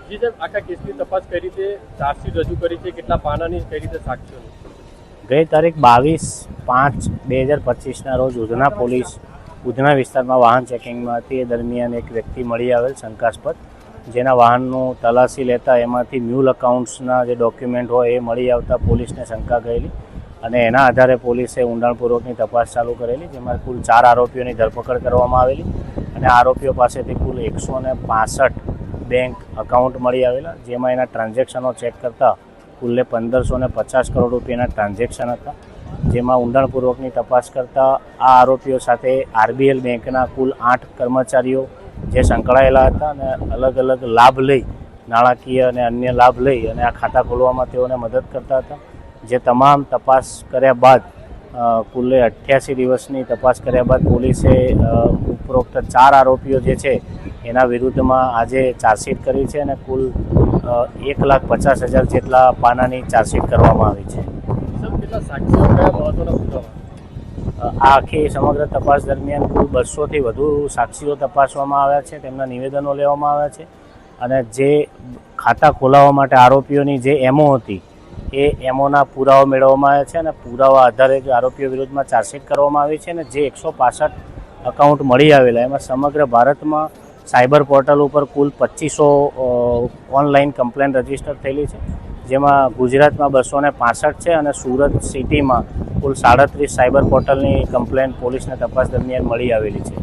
જી સાહેબ, આખા કેસની તપાસ કઈ રીતે ચાર્જશીટ રજૂ કરી છે, કેટલા પાનાની, કઈ રીતે સાક્ષીઓની? ગઈ તારીખ 22/5/2025ના રોજ ઉધના વિસ્તારમાં વાહન ચેકિંગમાંથી દરમિયાન એક વ્યક્તિ મળી આવેલ શંકાસ્પદ, જેના વાહનનું તલાશી લેતા એમાંથી મ્યુલ અકાઉન્ટ્સના જે ડોક્યુમેન્ટ હોય એ મળી આવતા પોલીસને શંકા ગયેલી અને એના આધારે પોલીસે ઊંડાણપૂર્વકની તપાસ ચાલુ કરેલી, જેમાં કુલ 4 આરોપીઓની ધરપકડ કરવામાં આવેલી અને આરોપીઓ પાસેથી કુલ 165 બેંક અકાઉન્ટ મળી આવેલા, જેમાં એના ટ્રાન્ઝેક્શનો ચેક કરતાં કુલ્લે 1550 કરોડ રૂપિયાના ટ્રાન્ઝેક્શન હતા. જેમાં ઊંડાણપૂર્વકની તપાસ કરતાં આ આરોપીઓ સાથે RBL બેંકના કુલ 8 કર્મચારીઓ જે સંકળાયેલા હતા અને અલગ અલગ લાભ લઈ, નાણાકીય અને અન્ય લાભ લઈ અને આ ખાતા ખોલવામાં તેઓને મદદ કરતા હતા. જે તમામ તપાસ કર્યા બાદ કુલ્લે 88 દિવસની તપાસ કર્યા બાદ પોલીસે ઉપરોક્ત 4 આરોપીઓ જે છે એના વિરુદ્ધમાં આજે ચાર્જશીટ કરી છે અને કુલ 1,50,000 જેટલા પાનાની ચાર્જશીટ કરવામાં આવી છે. કેટલા સાક્ષીઓ, કયા મહત્વના પુરાવા? આ આખી સમગ્ર તપાસ દરમિયાન કુલ 200થી વધુ સાક્ષીઓ તપાસવામાં આવ્યા છે, તેમના નિવેદનો લેવામાં આવ્યા છે અને જે ખાતા ખોલાવવા માટે આરોપીઓની જે એમઓ હતી એ એમઓના પુરાવા મેળવવામાં આવ્યા છે અને પુરાવા આધારે આરોપીઓ વિરુદ્ધમાં ચાર્જશીટ કરવામાં આવી છે અને જે 165 અકાઉન્ટ મળી આવેલા એમાં સમગ્ર ભારતમાં સાયબર પોર્ટલ ઉપર કુલ 2500 ઓનલાઈન કમ્પ્લેન રજીસ્ટર થયેલી છે, જેમાં ગુજરાતમાં 265 છે અને સુરત સિટીમાં કુલ 37 સાયબર પોર્ટલની કમ્પ્લેન પોલીસને તપાસ દરમિયાન મળી આવેલી છે.